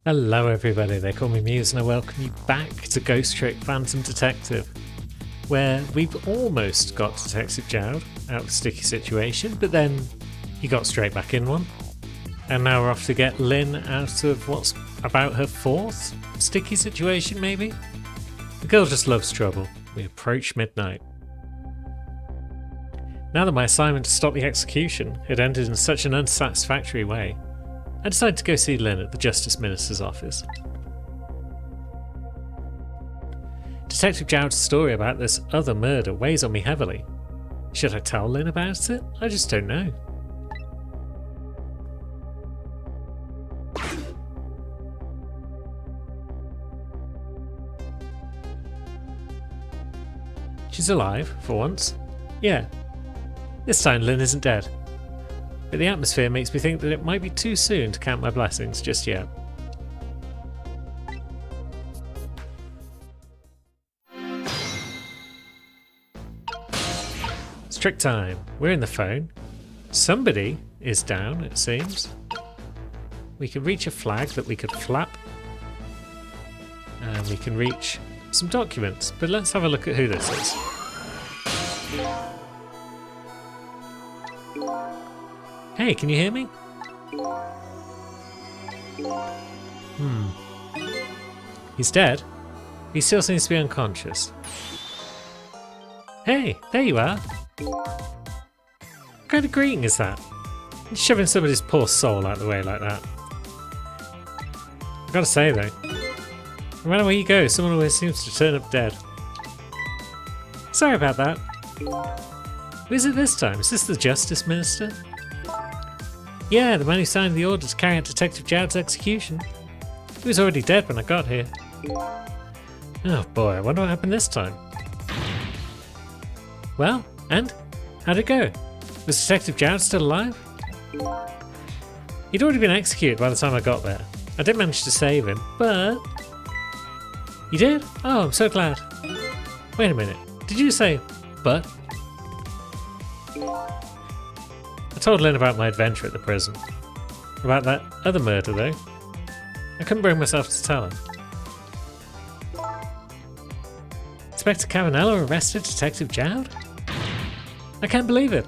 Hello everybody, they call me Muse and I welcome you back to Ghost Trick Phantom Detective, where we've almost got Detective Jowd out of a sticky situation, but then he got straight back in one. And now we're off to get Lynn out of what's about her fourth sticky situation, maybe? The girl just loves trouble. We approach midnight. Now that my assignment to stop the execution had ended in such an unsatisfactory way, I decided to go see Lynn at the Justice Minister's office. Detective Jowd's story about this other murder weighs on me heavily. Should I tell Lynn about it? I just don't know. She's alive, for once. Yeah. This time Lynn isn't dead. But the atmosphere makes me think that it might be too soon to count my blessings just yet. It's trick time. We're in the phone. Somebody is down, it seems. We can reach a flag that we could flap. And we can reach some documents. But let's have a look at who this is. Hey, can you hear me? He's dead. He still seems to be unconscious. Hey, there you are. What kind of greeting is that? Shoving somebody's poor soul out the way like that. I gotta say though, no matter where you go, someone always seems to turn up dead. Sorry about that. Who is it this time? Is this the Justice Minister? Yeah, the man who signed the order to carry out Detective Jowd's execution. He was already dead when I got here. Oh boy, I wonder what happened this time. Well, and? How'd it go? Was Detective Jowd still alive? He'd already been executed by the time I got there. I did manage to save him, but... You did? Oh, I'm so glad. Wait a minute, did you say, but? I told Lynn about my adventure at the prison. About that other murder though. I couldn't bring myself to tell her. Inspector Cavanello arrested Detective Jowd? I can't believe it.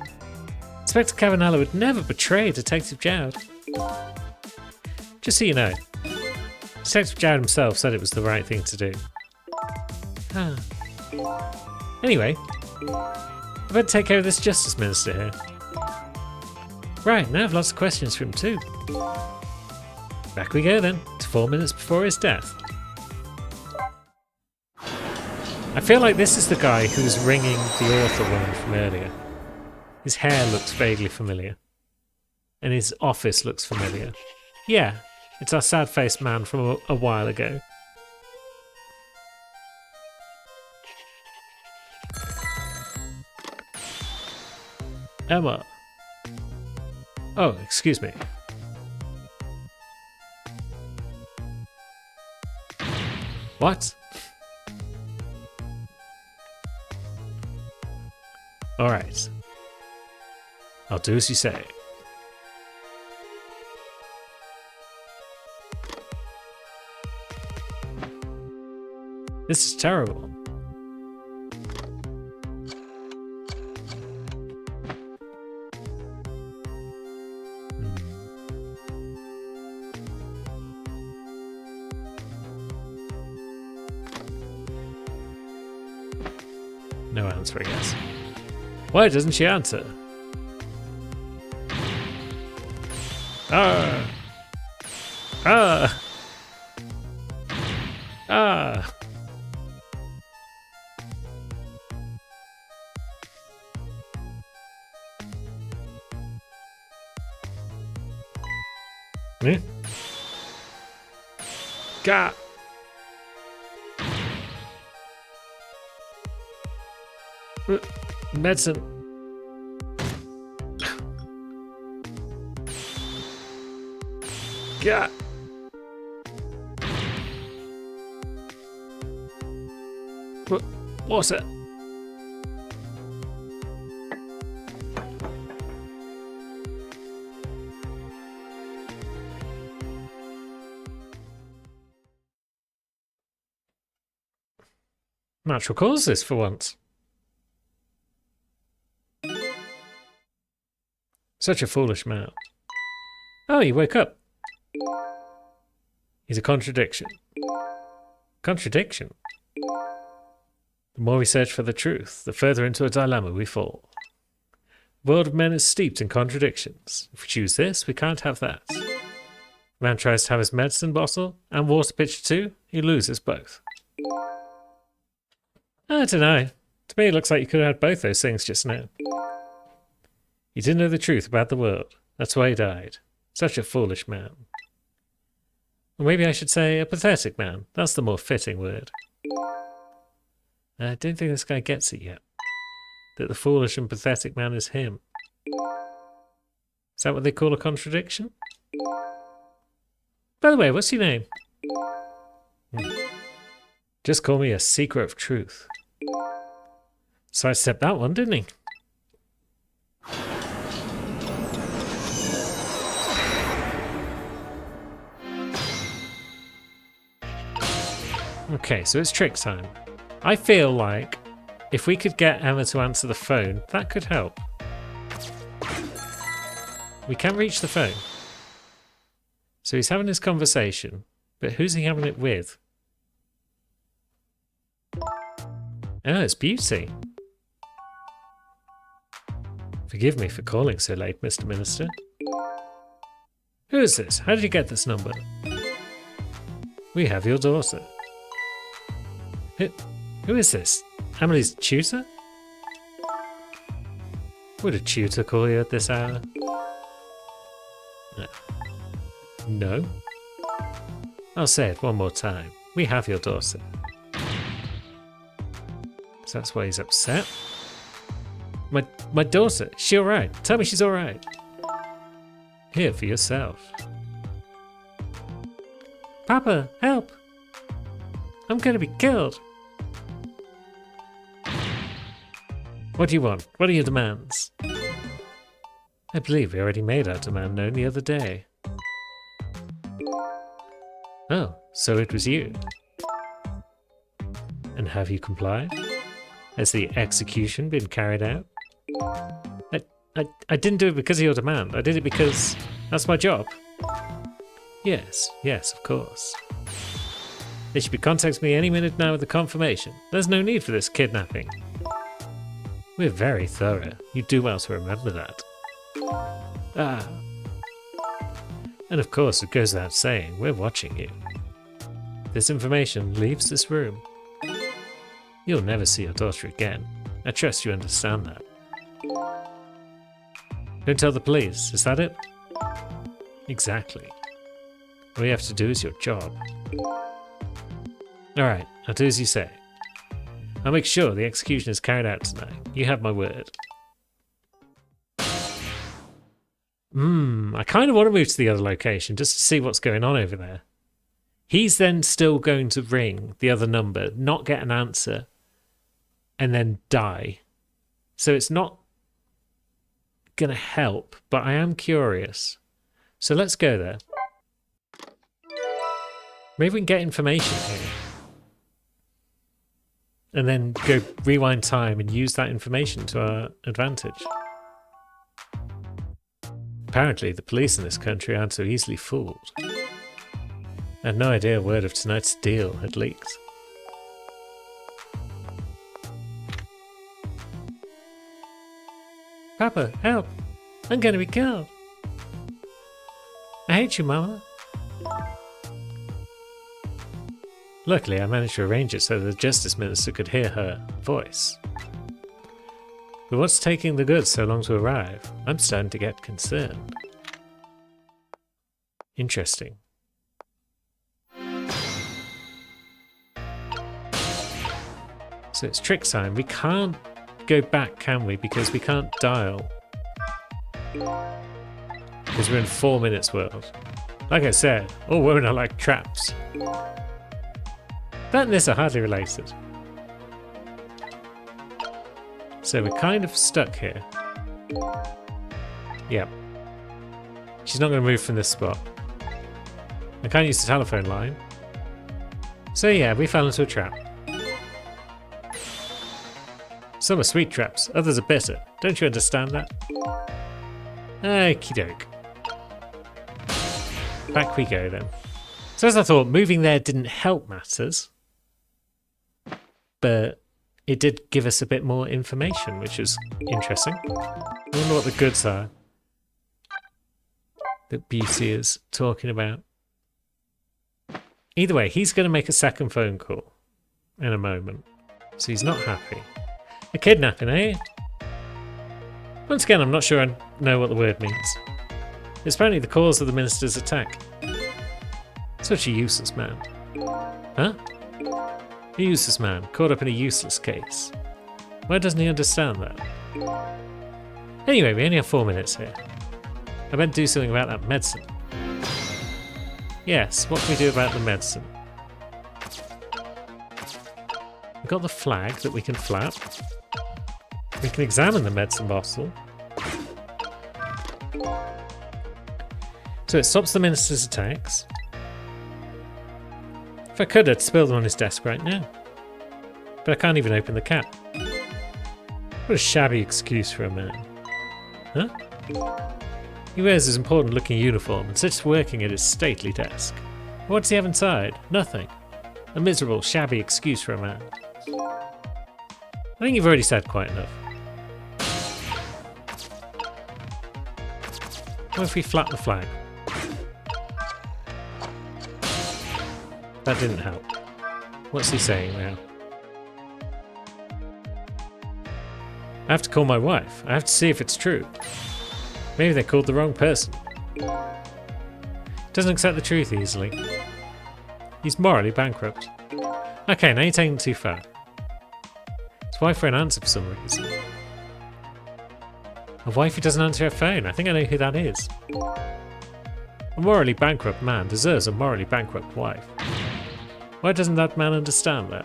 Inspector Cavanello would never betray Detective Jowd. Just so you know, Detective Jowd himself said it was the right thing to do. Anyway, I better take care of this Justice Minister here. Right, now I have lots of questions for him too. Back we go then, to 4 minutes before his death. I feel like this is the guy who's ringing the author woman from earlier. His hair looks vaguely familiar. And his office looks familiar. Yeah, it's our sad-faced man from a while ago. Emma. Oh, excuse me. What? Alright. I'll do as you say. This is terrible. No answer, I guess. Why doesn't she answer? Ah! Ah! Ah! Me? Gah! Medicine. God. What's it? Natural causes for once. Such a foolish man. Oh, he woke up. He's a contradiction. Contradiction? The more we search for the truth, the further into a dilemma we fall. The world of men is steeped in contradictions. If we choose this, we can't have that. The man tries to have his medicine bottle and water pitcher too, he loses both. I don't know. To me, it looks like you could have had both those things just now. He didn't know the truth about the world. That's why he died. Such a foolish man. Or maybe I should say a pathetic man. That's the more fitting word. I don't think this guy gets it yet. That the foolish and pathetic man is him. Is that what they call a contradiction? By the way, what's your name? Just call me a seeker of truth. Sidestepped that one, didn't he? Okay, so it's trick time. I feel like if we could get Emma to answer the phone, that could help. We can reach the phone. So he's having this conversation, but who's he having it with? Oh, it's Beauty. Forgive me for calling so late, Mr. Minister. Who is this? How did you get this number? We have your daughter. Who is this? Emily's tutor? Would a tutor call you at this hour? No? I'll say it one more time. We have your daughter. So that's why he's upset? My daughter, is she alright? Tell me she's alright. Hear for yourself. Papa, help! I'm gonna be killed! What do you want? What are your demands? I believe we already made our demand known the other day. Oh, so it was you. And have you complied? Has the execution been carried out? I didn't do it because of your demand. I did it because that's my job. Yes, of course. They should be contacting me any minute now with the confirmation. There's no need for this kidnapping. We're very thorough. You do well to remember that. Ah. And of course, it goes without saying, we're watching you. If this information leaves this room, you'll never see your daughter again. I trust you understand that. Don't tell the police, is that it? Exactly. All you have to do is your job. Alright, I'll do as you say. I'll make sure the execution is carried out tonight. You have my word. I kind of want to move to the other location just to see what's going on over there. He's then still going to ring the other number, not get an answer, and then die. So it's not going to help, but I am curious. So let's go there. Maybe we can get information here. And then go rewind time and use that information to our advantage. Apparently, the police in this country aren't so easily fooled. I had no idea word of tonight's deal had leaked. Papa, help! I'm gonna be killed! I hate you, Mama. Luckily, I managed to arrange it so the Justice Minister could hear her voice. But what's taking the goods so long to arrive? I'm starting to get concerned. Interesting. So it's trick time. We can't go back, can we? Because we can't dial. Because we're in 4 minutes world. Like I said, all women are like traps. That and this are hardly related. So we're kind of stuck here. Yep. She's not going to move from this spot. I can't use the telephone line. So yeah, we fell into a trap. Some are sweet traps, others are bitter. Don't you understand that? Okie doke. Back we go then. So as I thought, moving there didn't help matters. But it did give us a bit more information, which was interesting. I wonder what the goods are that Busey is talking about. Either way, he's going to make a second phone call in a moment. So he's not happy. A kidnapping, eh? Once again, I'm not sure I know what the word means. It's apparently the cause of the minister's attack. Such a useless man. Huh? A useless man, caught up in a useless case. Why doesn't he understand that? Anyway, we only have 4 minutes here. I better do something about that medicine. Yes, what can we do about the medicine? We've got the flag that we can flap. We can examine the medicine bottle. So it stops the minister's attacks. If I could, I'd spill them on his desk right now. But I can't even open the cap. What a shabby excuse for a man. Huh? He wears his important looking uniform and sits working at his stately desk. What does he have inside? Nothing. A miserable, shabby excuse for a man. I think you've already said quite enough. What if we flap the flag? That didn't help. What's he saying now? I have to call my wife. I have to see if it's true. Maybe they called the wrong person. Doesn't accept the truth easily. He's morally bankrupt. Okay, now you're taking it too far. His wife won't answer for some reason. A wife who doesn't answer her phone. I think I know who that is. A morally bankrupt man deserves a morally bankrupt wife. Why doesn't that man understand that?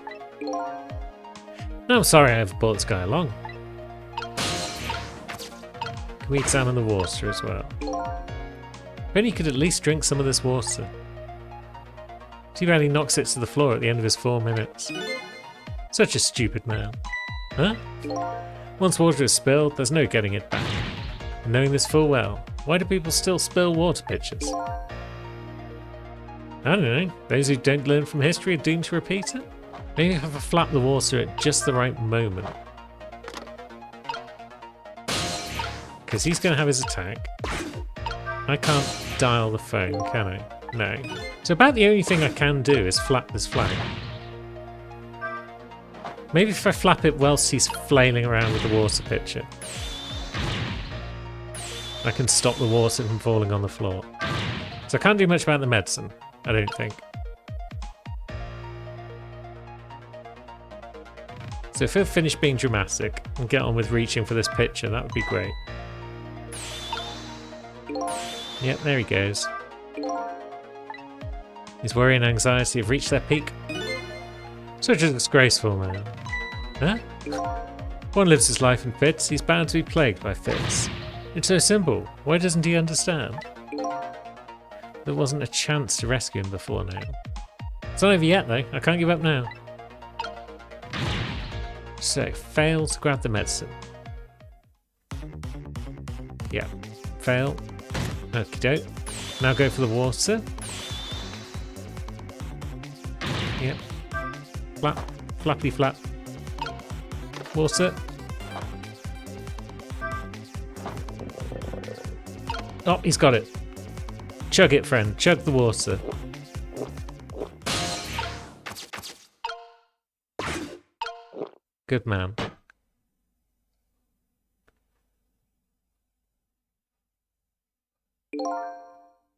No, I'm sorry I ever brought this guy along. Can we examine the water as well? If only he could at least drink some of this water. Too bad he knocks it to the floor at the end of his 4 minutes. Such a stupid man. Huh? Once water is spilled, there's no getting it back. And knowing this full well, why do people still spill water pitchers? I don't know. Those who don't learn from history are doomed to repeat it? Maybe have to flap the water at just the right moment. Because he's going to have his attack. I can't dial the phone, can I? No. So about the only thing I can do is flap this flag. Maybe if I flap it whilst he's flailing around with the water pitcher, I can stop the water from falling on the floor. So I can't do much about the medicine, I don't think. So if he'll finish being dramatic and get on with reaching for this pitcher, that would be great. Yep, there he goes. His worry and anxiety have reached their peak. Such a disgraceful man. Huh? One lives his life in fits, he's bound to be plagued by fits. It's so simple. Why doesn't he understand? There wasn't a chance to rescue him before now. It's not over yet though, I can't give up now. So, fail to grab the medicine. Yeah, fail. Okie doke. Now go for the water. Yep. Flap. Flappy flap. Water. Oh, he's got it. Chug it, friend. Chug the water. Good man.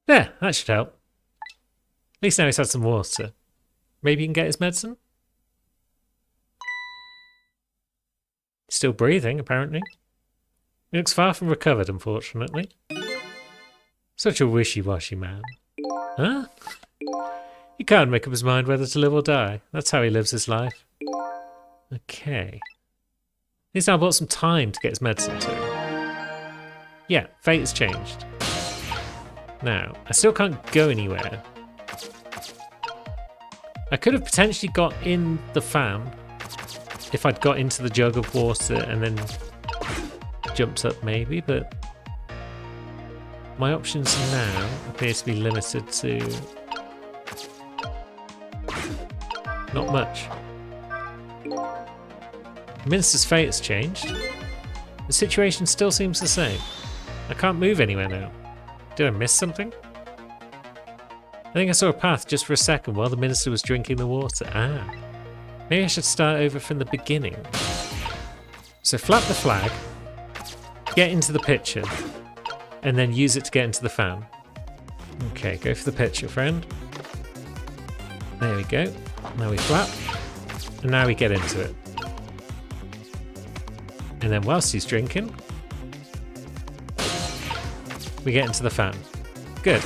There, that should help. At least now he's had some water. Maybe he can get his medicine? Still breathing, apparently. He looks far from recovered, unfortunately. Such a wishy-washy man. Huh? He can't make up his mind whether to live or die. That's how he lives his life. Okay. He's now bought some time to get his medicine to him. Yeah, fate has changed. Now, I still can't go anywhere. I could have potentially got in the fan if I'd got into the jug of water and then jumped up maybe, but my options now appear to be limited to not much. Minister's fate has changed. The situation still seems the same. I can't move anywhere now. Did I miss something? I think I saw a path just for a second while the minister was drinking the water. Ah. Maybe I should start over from the beginning. So flap the flag, get into the pitcher, and then use it to get into the fan. Okay, go for the pitcher, friend. There we go. Now we flap, and now we get into it. And then whilst he's drinking, we get into the fan. Good.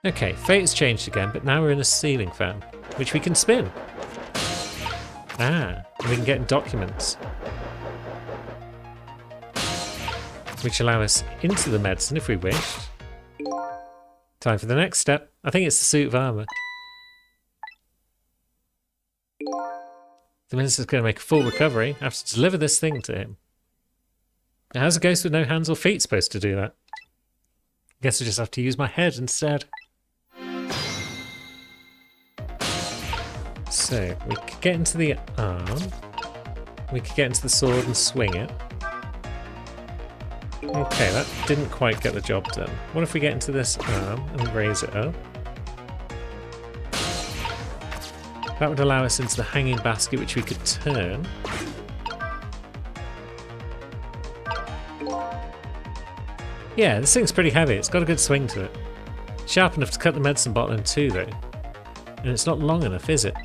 Okay, fate has changed again, but now we're in a ceiling fan, which we can spin. Ah, and we can get documents, which allow us into the medicine if we wish. Time for the next step. I think it's the suit of armour. The minister's going to make a full recovery. I have to deliver this thing to him. Now, how's a ghost with no hands or feet supposed to do that? I guess I just have to use my head instead. So, we could get into the arm. We could get into the sword and swing it. Okay, that didn't quite get the job done. What if we get into this arm and raise it up? That would allow us into the hanging basket, which we could turn. Yeah, this thing's pretty heavy. It's got a good swing to it. Sharp enough to cut the medicine bottle in two, though. And it's not long enough, is it?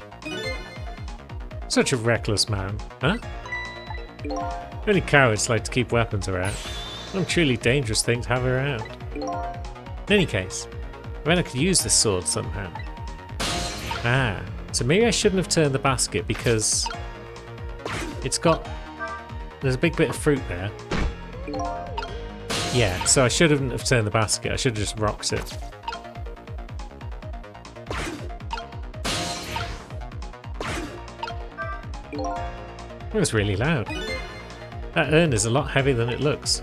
Such a reckless man, huh? Only cowards like to keep weapons around. What a truly dangerous thing to have around. In any case, I mean I could use this sword somehow. Ah, so maybe I shouldn't have turned the basket because it's got... There's a big bit of fruit there. Yeah, so I shouldn't have turned the basket. I should have just rocked it. It was really loud. That urn is a lot heavier than it looks.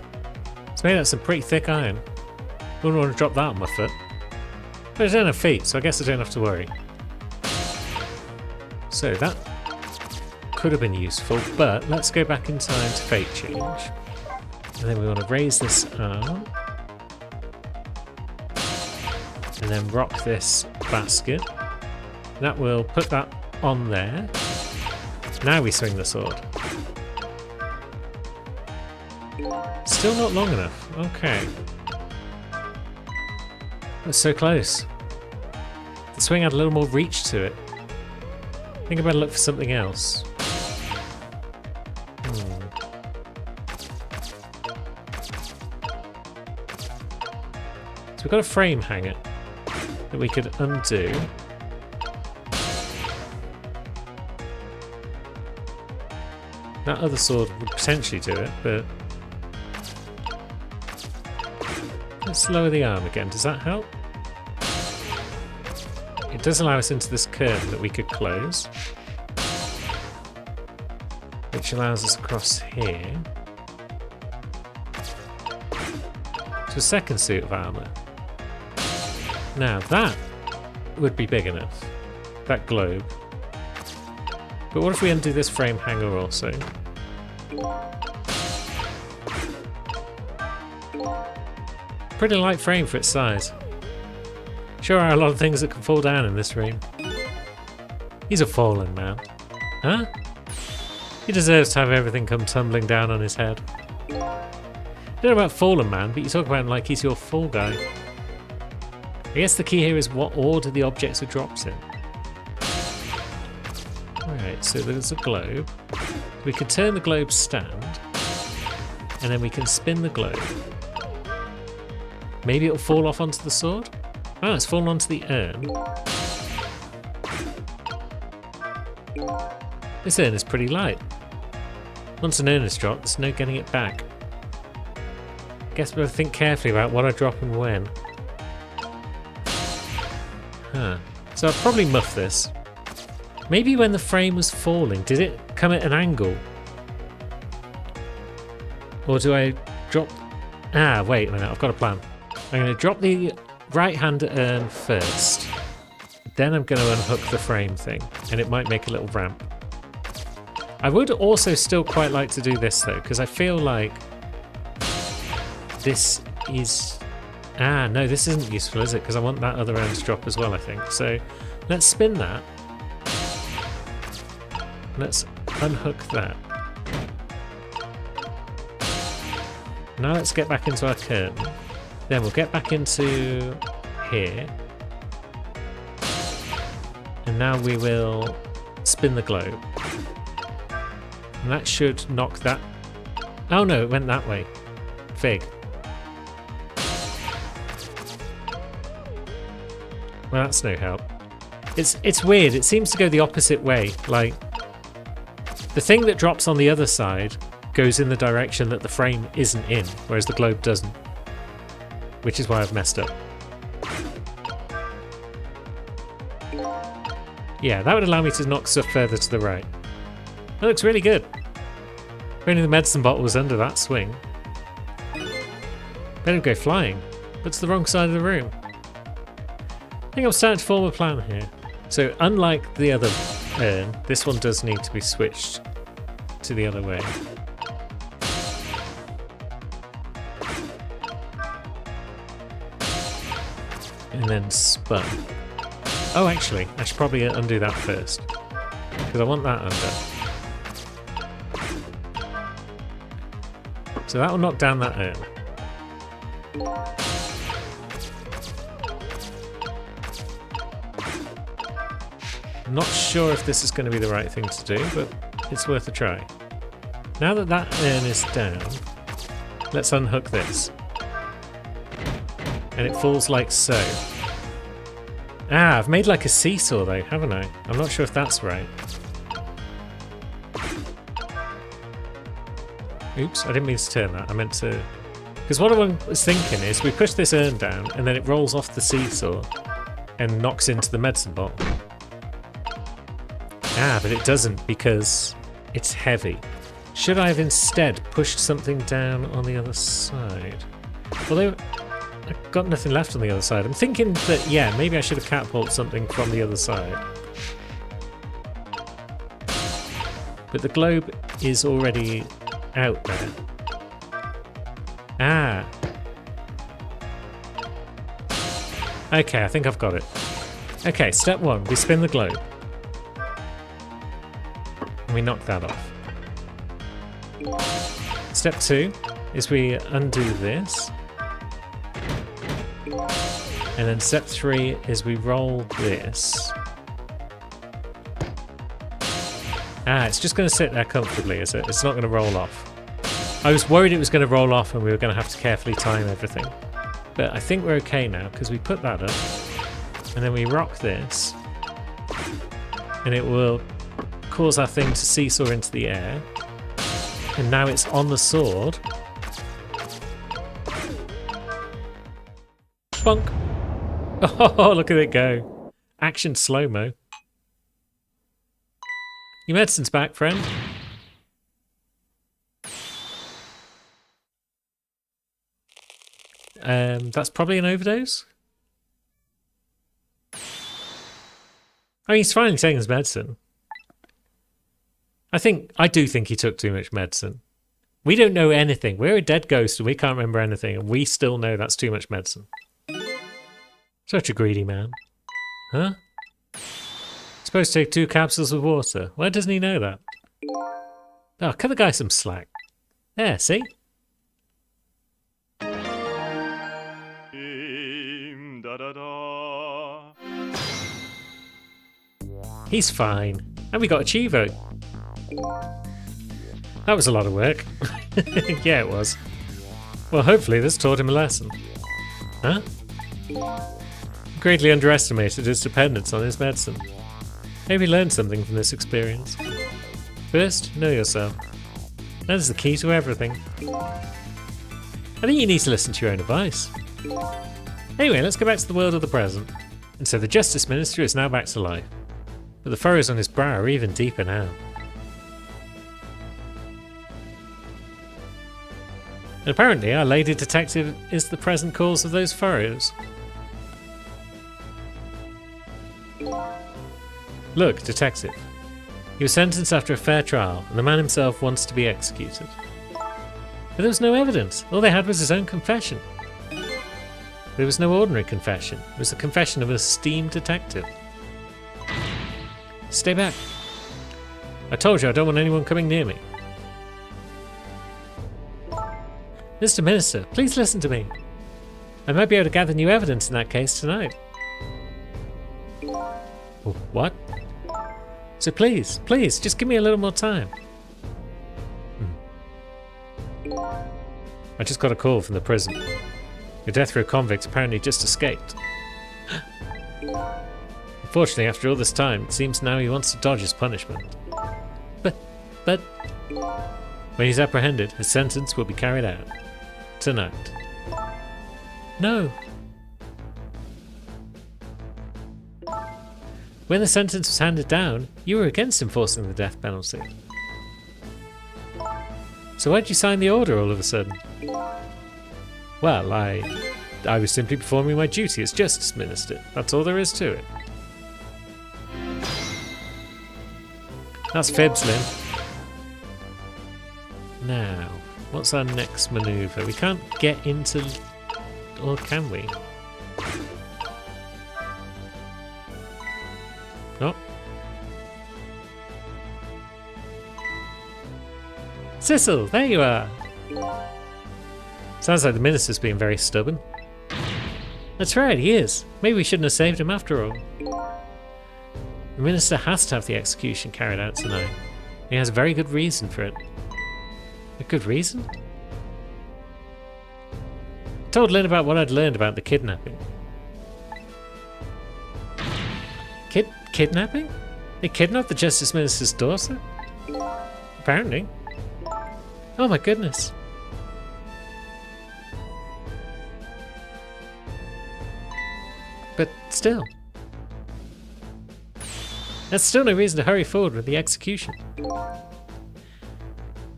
It's made out of some pretty thick iron. Wouldn't want to drop that on my foot. But I don't have feet, so I guess I don't have to worry. So that could have been useful, but let's go back in time to fate change. And then we want to raise this arm. And then rock this basket. That will put that on there. Now we swing the sword. Still not long enough. Okay. That's so close. The swing had a little more reach to it. I think I better look for something else. So we've got a frame hanger that we could undo. That other sword would potentially do it, but let's lower the arm again. Does that help? It does allow us into this curtain that we could close, which allows us across here to a second suit of armour. Now that would be big enough, that globe. But what if we undo this frame hanger also? Pretty light frame for its size. Sure are a lot of things that can fall down in this room. He's a fallen man. Huh? He deserves to have everything come tumbling down on his head. I don't know about fallen man, but you talk about him like he's your fall guy. I guess the key here is what order the objects are dropped in. Right, so there's a globe. We could turn the globe stand, and then we can spin the globe. Maybe it'll fall off onto the sword? Oh, it's fallen onto the urn. This urn is pretty light. Once an urn is dropped, there's no getting it back. Guess we'll think carefully about what I drop and when. Huh. So I'll probably muff this. Maybe when the frame was falling, did it come at an angle? Or do I drop... Ah, wait a minute, I've got a plan. I'm going to drop the right-hand urn first. Then I'm going to unhook the frame thing, and it might make a little ramp. I would also still quite like to do this, though, because I feel like this is... Ah, no, this isn't useful, is it? Because I want that other urn to drop as well, I think. So let's spin that. Let's unhook that. Now let's get back into our curtain. Then we'll get back into here. And now we will spin the globe. And that should knock that... Oh no, it went that way. Fig. Well, that's no help. It's weird. It seems to go the opposite way. Like, the thing that drops on the other side goes in the direction that the frame isn't in, whereas the globe doesn't. Which is why I've messed up. Yeah, that would allow me to knock stuff further to the right. That looks really good. If only the medicine bottle was under that swing. Better go flying, but it's the wrong side of the room. I think I'm starting to form a plan here. So unlike the other urn, this one does need to be switched to the other way. And then spun. Oh, actually, I should probably undo that first. Because I want that under. So that will knock down that urn. I'm not sure if this is going to be the right thing to do, but it's worth a try. Now that that urn is down, let's unhook this. And it falls like so. Ah, I've made like a seesaw though, haven't I? I'm not sure if that's right. Oops, I didn't mean to turn that. I meant to... Because what I was thinking is we push this urn down and then it rolls off the seesaw and knocks into the medicine bottle. Ah, but it doesn't because it's heavy. Should I have instead pushed something down on the other side? Although I've got nothing left on the other side. I'm thinking that, yeah, maybe I should have catapulted something from the other side. But the globe is already out there. Ah. Okay, I think I've got it. Okay, step one, we spin the globe. And we knock that off. Step two is we undo this. And then step three is we roll this. Ah, it's just going to sit there comfortably, is it? It's not going to roll off. I was worried it was going to roll off and we were going to have to carefully time everything. But I think we're okay now because we put that up. And then we rock this. And it will cause our thing to seesaw into the air. And now it's on the sword. Bonk! Oh, look at it go. Action slow-mo. Your medicine's back, friend. That's probably an overdose. I mean, he's finally taking his medicine. I do think he took too much medicine. We don't know anything. We're a dead ghost and we can't remember anything, and we still know that's too much medicine. Such a greedy man. Huh? Supposed to take 2 capsules of water. Why doesn't he know that? Oh, cut the guy some slack. There, see? He's fine. And we got a Chivo. That was a lot of work. Yeah, it was. Well, hopefully this taught him a lesson. Huh? Greatly underestimated his dependence on his medicine. Maybe learn something from this experience. First, know yourself. That is the key to everything. I think you need to listen to your own advice. Anyway, let's go back to the world of the present. And so the Justice Minister is now back to life. but the furrows on his brow are even deeper now. And apparently our lady detective is the present cause of those furrows. Look, detective. He was sentenced after a fair trial, and the man himself wants to be executed. But there was no evidence. All they had was his own confession. But it was no ordinary confession. It was the confession of an esteemed detective. Stay back. I told you I don't want anyone coming near me. Mr. Minister, please listen to me. I might be able to gather new evidence in that case tonight. What? So please, just give me a little more time. I just got a call from the prison. A death row convict apparently just escaped. Unfortunately, after all this time, it seems now he wants to dodge his punishment. But... When he's apprehended, his sentence will be carried out. Tonight. No. When the sentence was handed down, you were against enforcing the death penalty. So why'd you sign the order all of a sudden? Well, I was simply performing my duty as Justice Minister. That's all there is to it. That's fibs, Lynn. Now, what's our next manoeuvre? We can't get into... Or can we? No. Cecil, there you are! Sounds like the minister's being very stubborn. That's right, he is. Maybe we shouldn't have saved him after all. The minister has to have the execution carried out tonight. He has a very good reason for it. A good reason? I told Lynn about what I'd learned about the kidnapping. Kidnapping? They kidnapped the Justice Minister's daughter? Apparently. Oh my goodness. But still. That's still no reason to hurry forward with the execution.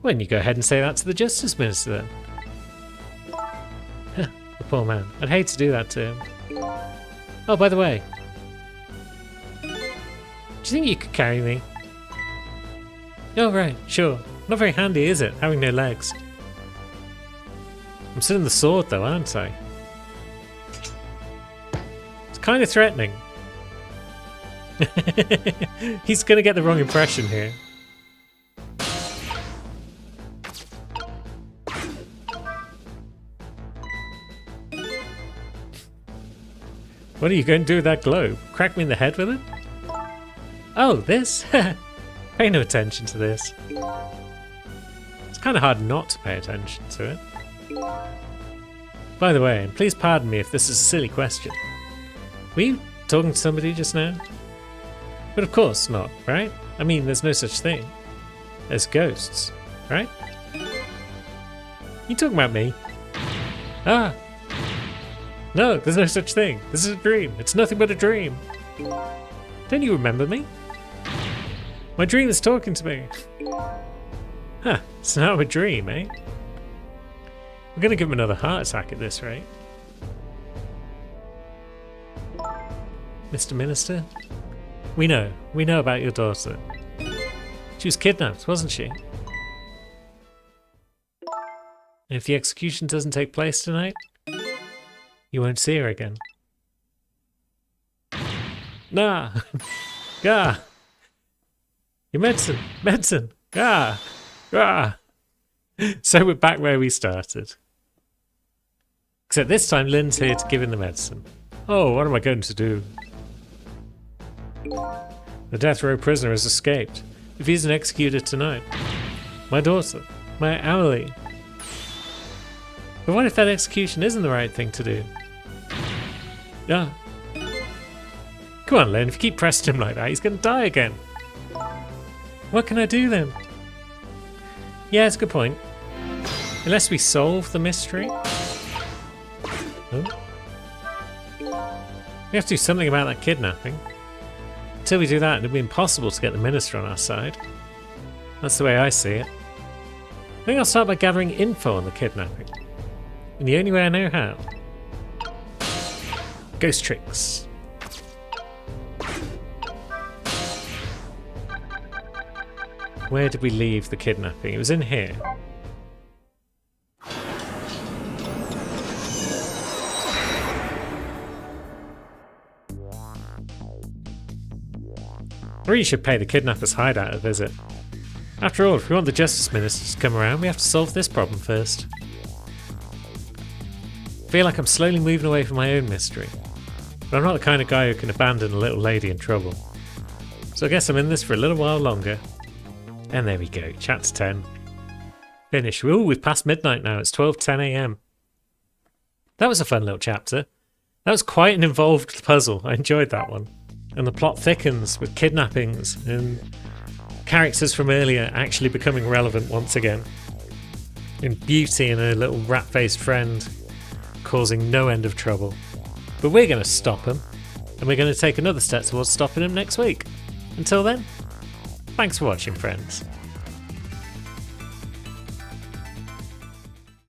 Why don't you go ahead and say that to the Justice Minister then? The poor man. I'd hate to do that to him. Oh, by the way. Do you think you could carry me? Oh, right, sure. Not very handy, is it, having no legs? I'm still in the sword, though, aren't I? It's kind of threatening. He's going to get the wrong impression here. What are you going to do with that globe? Crack me in the head with it? Oh, this? Pay no attention to this. It's kind of hard not to pay attention to it. By the way, and please pardon me if this is a silly question. Were you talking to somebody just now? But of course not, right? I mean, there's no such thing as ghosts, right? You talking about me? Ah! No, there's no such thing. This is a dream. It's nothing but a dream. Don't you remember me? My dream is talking to me. Huh, it's now a dream, eh? We're gonna give him another heart attack at this rate. Mr. Minister? We know about your daughter. She was kidnapped, wasn't she? And if the execution doesn't take place tonight, you won't see her again. Nah! Gah! Your medicine! Gah! Gah! So we're back where we started. Except this time Lynn's here to give him the medicine. Oh, what am I going to do? The death row prisoner has escaped. If he isn't executed tonight. My daughter. My Amelie. But what if that execution isn't the right thing to do? Yeah. Come on, Lynn, if you keep pressing him like that, he's going to die again. What can I do then? Yeah, it's a good point. Unless we solve the mystery. Oh. We have to do something about that kidnapping. until we do that, it'll be impossible to get the Minister on our side. That's the way I see it. I think I'll start by gathering info on the kidnapping. And the only way I know how. Ghost tricks. Where did we leave the kidnapping? It was in here. Or you should pay the kidnappers' hideout a visit. After all, if we want the Justice Minister to come around, we have to solve this problem first. I feel like I'm slowly moving away from my own mystery, but I'm not the kind of guy who can abandon a little lady in trouble. So I guess I'm in this for a little while longer. And there we go, chapter 10. Finished. Ooh, we've passed midnight now, it's 12:10 AM. That was a fun little chapter. That was quite an involved puzzle, I enjoyed that one. And the plot thickens with kidnappings and characters from earlier actually becoming relevant once again. And Beauty and her little rat-faced friend causing no end of trouble. But we're going to stop them, and we're going to take another step towards stopping them next week. Until then, thanks for watching, friends.